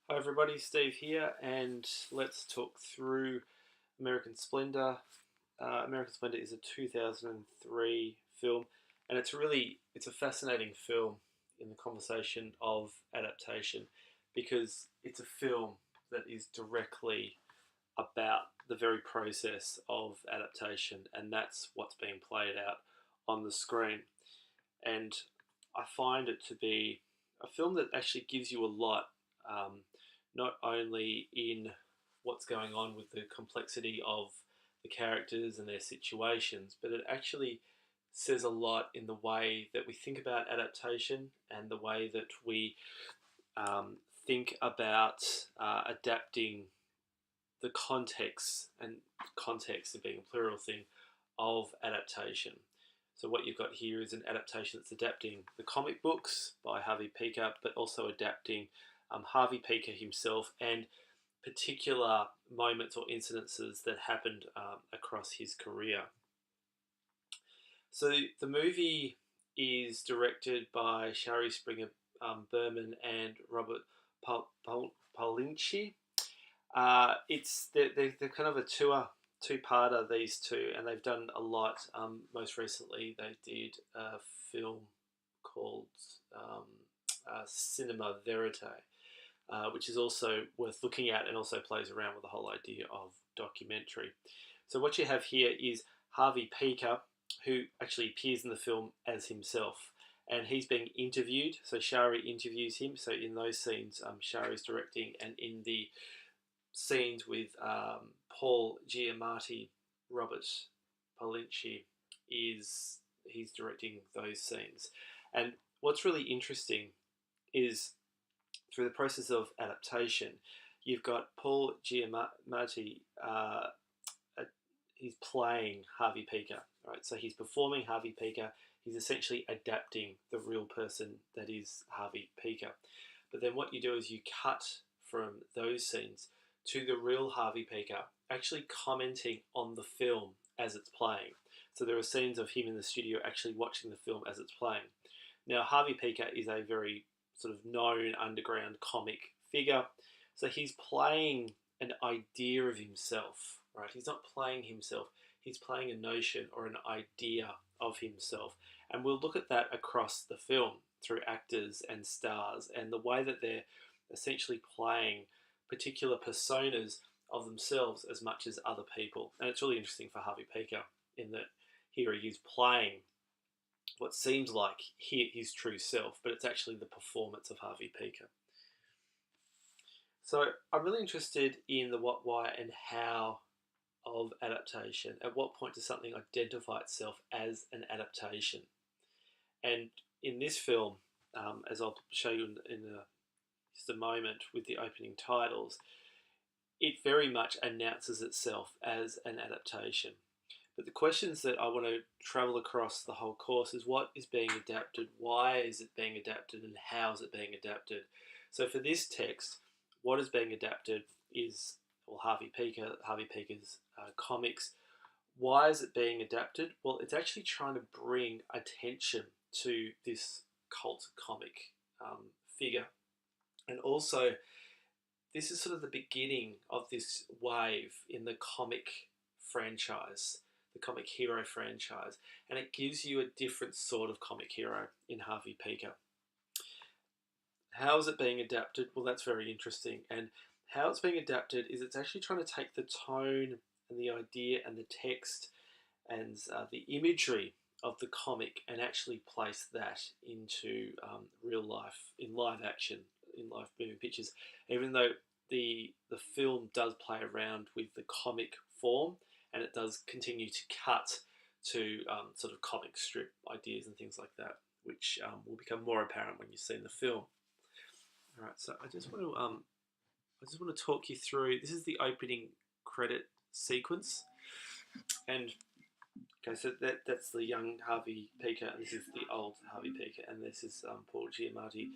Hi everybody, Steve here, and let's talk through American Splendor. American Splendor is a 2003 film, and it's a fascinating film in the conversation of adaptation because it's a film that is directly about the very process of adaptation, and that's what's being played out on the screen. And I find it to be a film that actually gives you a lot, um, not only in what's going on with the complexity of the characters and their situations, but it actually says a lot in the way that we think about adaptation and the way that we think about adapting the context, and context being a plural thing, of adaptation. So what you've got here is an adaptation that's adapting the comic books by Harvey Pekar, but also adapting Harvey Pekar himself and particular moments or incidences that happened across his career. So the movie is directed by Shari Springer Berman and Robert Palinci. They're kind of a two-parter, these two, and they've done a lot. Most recently, they did a film called Cinema Verite, which is also worth looking at and also plays around with the whole idea of documentary. So what you have here is Harvey Pekar, who actually appears in the film as himself. And he's being interviewed, so Shari interviews him. So in those scenes, Shari's directing, and in the scenes with Paul Giamatti, Robert Palinci, he's directing those scenes. And what's really interesting is through the process of adaptation, you've got Paul Giamatti. He's playing Harvey Pekar, right? So he's performing Harvey Pekar. He's essentially adapting the real person that is Harvey Pekar. But then what you do is you cut from those scenes to the real Harvey Pekar actually commenting on the film as it's playing. So there are scenes of him in the studio actually watching the film as it's playing. Now, Harvey Pekar is a very sort of known underground comic figure. So he's playing an idea of himself, right? He's not playing himself. He's playing a notion or an idea of himself. And we'll look at that across the film through actors and stars and the way that they're essentially playing particular personas of themselves as much as other people. And it's really interesting for Harvey Pekar in that here he is playing what seems like his true self, but it's actually the performance of Harvey Pekar. So I'm really interested in the what, why, and how of adaptation. At what point does something identify itself as an adaptation? And in this film, as I'll show you in just a moment with the opening titles, it very much announces itself as an adaptation. But the questions that I want to travel across the whole course is what is being adapted, why is it being adapted, and how is it being adapted? So for this text, what is being adapted is Harvey Pekar's comics. Why is it being adapted? Well, it's actually trying to bring attention to this cult comic figure. And also, this is sort of the beginning of this wave in the comic franchise, the comic hero franchise, and it gives you a different sort of comic hero in Harvey Pekar. How is it being adapted? Well, that's very interesting. And how it's being adapted is it's actually trying to take the tone and the idea and the text and the imagery of the comic and actually place that into real life, in live action, in live moving pictures. Even though the film does play around with the comic form and it does continue to cut to sort of comic strip ideas and things like that, which will become more apparent when you see the film. All right, so I just want to talk you through. This is the opening credit sequence, and okay, so that's the young Harvey Pekar, and this is the old Harvey Pekar, and this is Paul Giamatti,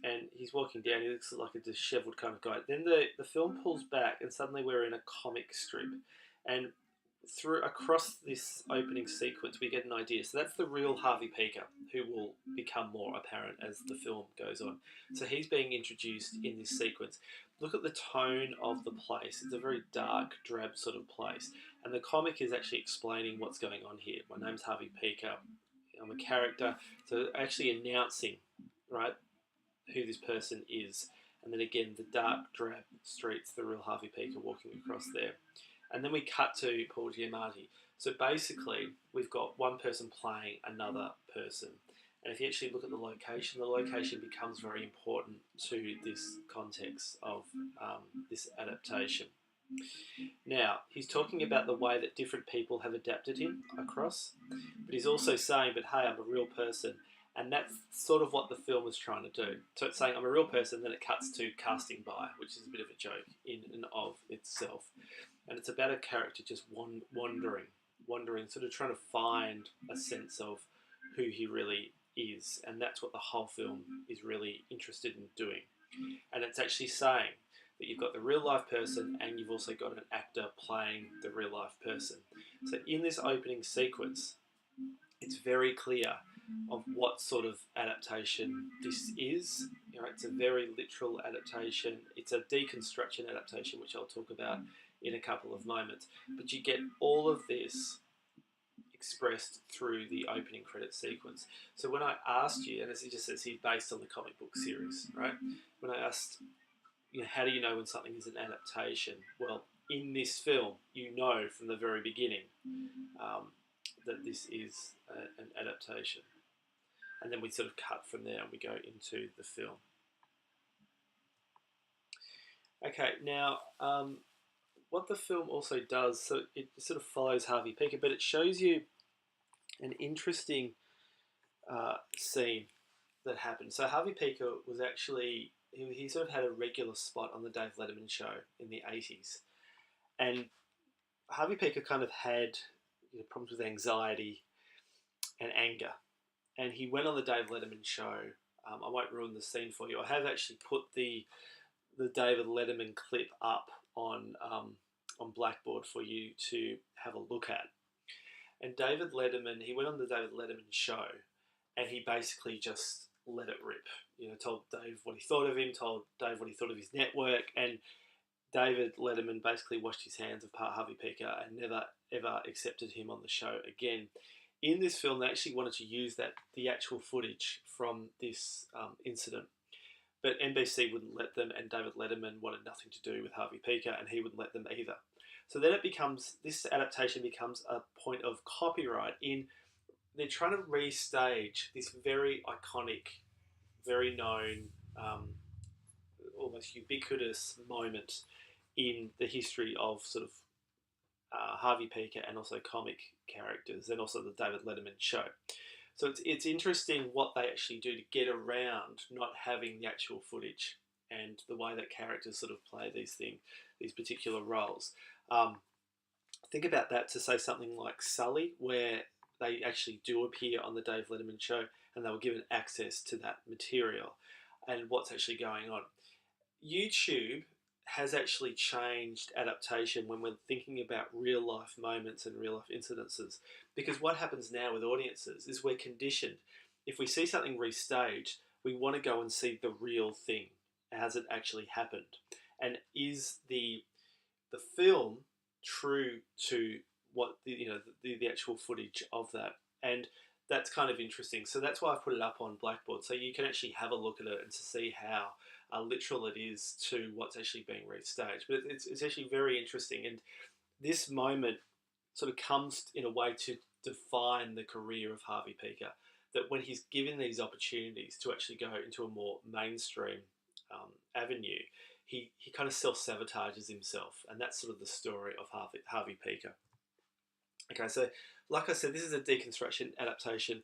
and he's walking down. He looks like a dishevelled kind of guy. Then the film pulls back, and suddenly we're in a comic strip, and through across this opening sequence, we get an idea. So that's the real Harvey Pekar, who will become more apparent as the film goes on. So he's being introduced in this sequence. Look at the tone of the place. It's a very dark, drab sort of place. And the comic is actually explaining what's going on here. My name's Harvey Pekar. I'm a character. So actually announcing, right, who this person is. And then again, the dark, drab streets, the real Harvey Pekar walking across there. And then we cut to Paul Giamatti. So basically, we've got one person playing another person. And if you actually look at the location becomes very important to this context of this adaptation. Now, he's talking about the way that different people have adapted him across, but he's also saying, but hey, I'm a real person. And that's sort of what the film is trying to do. So it's saying, I'm a real person, then it cuts to casting by, which is a bit of a joke in and of itself. And it's about a character just wandering, sort of trying to find a sense of who he really is. And that's what the whole film is really interested in doing. And it's actually saying that you've got the real life person and you've also got an actor playing the real life person. So in this opening sequence, it's very clear of what sort of adaptation this is. You know, it's a very literal adaptation. It's a deconstruction adaptation, which I'll talk about in a couple of moments. But you get all of this expressed through the opening credit sequence. So when I asked you, and as it just says here, based on the comic book series, right? When I asked, how do you know when something is an adaptation? Well, in this film, you know from the very beginning that this is an adaptation. And then we sort of cut from there and we go into the film. Okay, now what the film also does, so it sort of follows Harvey Pekar, but it shows you an interesting scene that happened. So Harvey Pekar was actually, he sort of had a regular spot on the Dave Letterman show in the 80s. And Harvey Pekar kind of had problems with anxiety and anger. And he went on the Dave Letterman show. I won't ruin the scene for you. I have actually put the David Letterman clip up on Blackboard for you to have a look at. And David Letterman, he went on the David Letterman show, and he basically just let it rip. Told Dave what he thought of him, told Dave what he thought of his network, and David Letterman basically washed his hands of Harvey Pekar and never ever accepted him on the show again. In this film, they actually wanted to use the actual footage from this incident, but NBC wouldn't let them, and David Letterman wanted nothing to do with Harvey Pekar, and he wouldn't let them either. So then this adaptation becomes a point of copyright in they're trying to restage this very iconic, very known, almost ubiquitous moment in the history of sort of Harvey Pekar and also comic characters and also the David Letterman show. So it's interesting what they actually do to get around not having the actual footage and the way that characters sort of play these particular roles. Think about that to say something like Sully, where they actually do appear on the Dave Letterman show and they were given access to that material and what's actually going on. YouTube has actually changed adaptation when we're thinking about real life moments and real life incidences. Because what happens now with audiences is we're conditioned. If we see something restaged, we want to go and see the real thing. Has it actually happened? And is the film true to what the actual footage of that? And that's kind of interesting. So that's why I've put it up on Blackboard, so you can actually have a look at it and to see how literal it is to what's actually being restaged. But it's actually very interesting, and this moment sort of comes in a way to define the career of Harvey Pekar, that when he's given these opportunities to actually go into a more mainstream avenue, he kind of self-sabotages himself, and that's sort of the story of Harvey Pekar. Okay, so like I said, this is a deconstruction adaptation.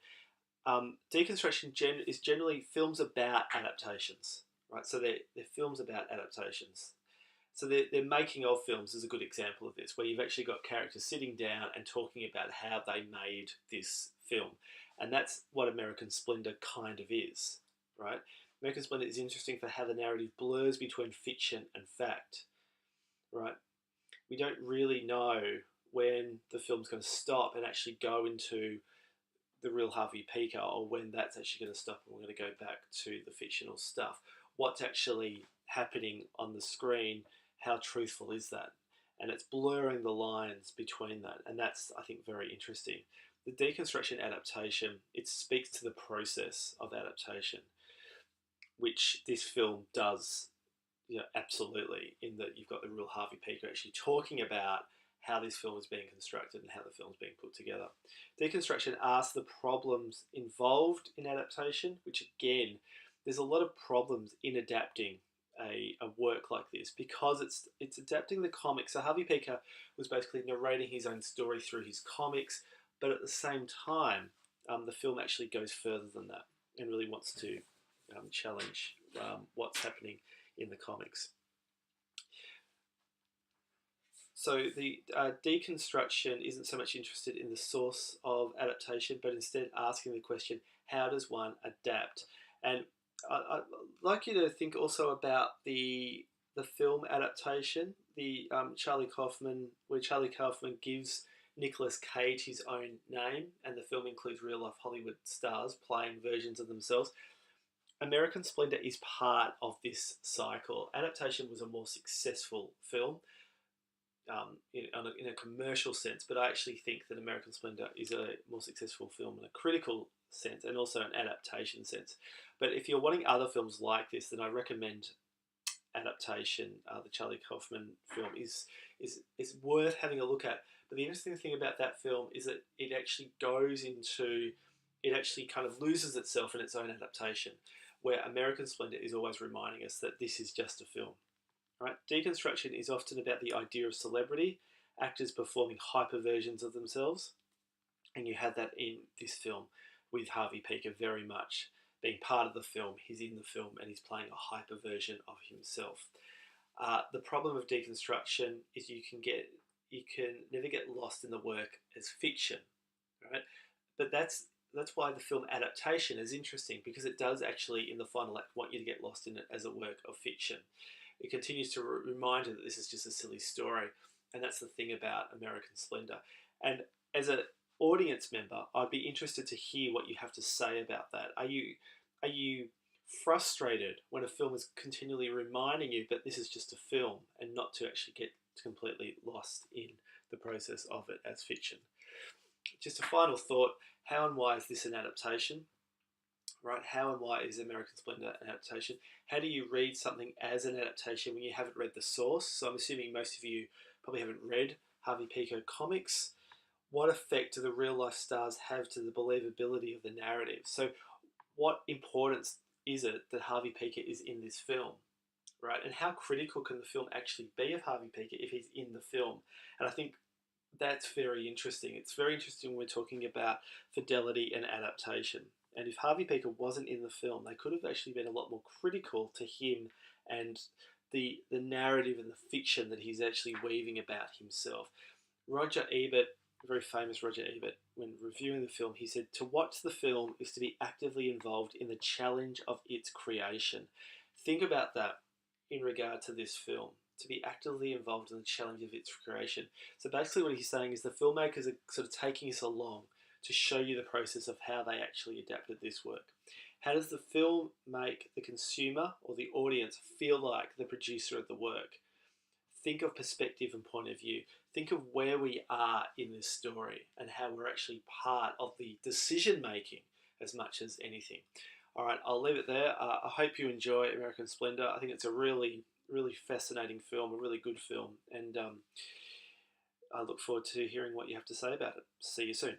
Deconstruction is generally films about adaptations, right? So they're films about adaptations. So they're making of films is a good example of this, where you've actually got characters sitting down and talking about how they made this film. And that's what American Splendor kind of is, right? American Splendor is interesting for how the narrative blurs between fiction and fact, right? We don't really know when the film's going to stop and actually go into the real Harvey Piker, or when that's actually going to stop and we're going to go back to the fictional stuff. What's actually happening on the screen? How truthful is that? And it's blurring the lines between that, and that's, I think, very interesting. The deconstruction adaptation, it speaks to the process of adaptation, which this film does, absolutely, in that you've got the real Harvey Piker actually talking about how this film is being constructed and how the film is being put together. Deconstruction asks the problems involved in adaptation, which again, there's a lot of problems in adapting a work like this because it's adapting the comics. So Harvey Piker was basically narrating his own story through his comics, but at the same time, the film actually goes further than that and really wants to challenge what's happening in the comics. So the deconstruction isn't so much interested in the source of adaptation, but instead asking the question, how does one adapt? And I'd like you to think also about the film adaptation, the Charlie Kaufman, where Charlie Kaufman gives Nicolas Cage his own name, and the film includes real life Hollywood stars playing versions of themselves. American Splendor is part of this cycle. Adaptation was a more successful film in a commercial sense, but I actually think that American Splendor is a more successful film in a critical sense and also an adaptation sense. But if you're wanting other films like this, then I recommend adaptation. The Charlie Kaufman film is worth having a look at. But the interesting thing about that film is that it actually kind of loses itself in its own adaptation, where American Splendor is always reminding us that this is just a film. Right? Deconstruction is often about the idea of celebrity, actors performing hyper versions of themselves, and you had that in this film with Harvey Piker very much being part of the film. He's in the film and he's playing a hyper version of himself. The problem of deconstruction is you can never get lost in the work as fiction, right? But that's why the film adaptation is interesting, because it does actually, in the final act, want you to get lost in it as a work of fiction. It continues to remind you that this is just a silly story, and that's the thing about American Splendor. And as an audience member, I'd be interested to hear what you have to say about that. Are you frustrated when a film is continually reminding you that this is just a film and not to actually get completely lost in the process of it as fiction? Just a final thought, how and why is this an adaptation? Right? How and why is American Splendor an adaptation? How do you read something as an adaptation when you haven't read the source? So I'm assuming most of you probably haven't read Harvey Piker comics. What effect do the real life stars have to the believability of the narrative? So what importance is it that Harvey Piker is in this film? Right? And how critical can the film actually be of Harvey Piker if he's in the film? And I think that's very interesting. It's very interesting when we're talking about fidelity and adaptation. And if Harvey Piker wasn't in the film, they could have actually been a lot more critical to him and the narrative and the fiction that he's actually weaving about himself. Roger Ebert, very famous Roger Ebert, when reviewing the film, he said, "To watch the film is to be actively involved in the challenge of its creation." Think about that in regard to this film, to be actively involved in the challenge of its creation. So basically what he's saying is the filmmakers are sort of taking us along to show you the process of how they actually adapted this work. How does the film make the consumer or the audience feel like the producer of the work? Think of perspective and point of view. Think of where we are in this story and how we're actually part of the decision making as much as anything. All right, I'll leave it there. I hope you enjoy American Splendor. I think it's a really, really fascinating film, a really good film, and I look forward to hearing what you have to say about it. See you soon.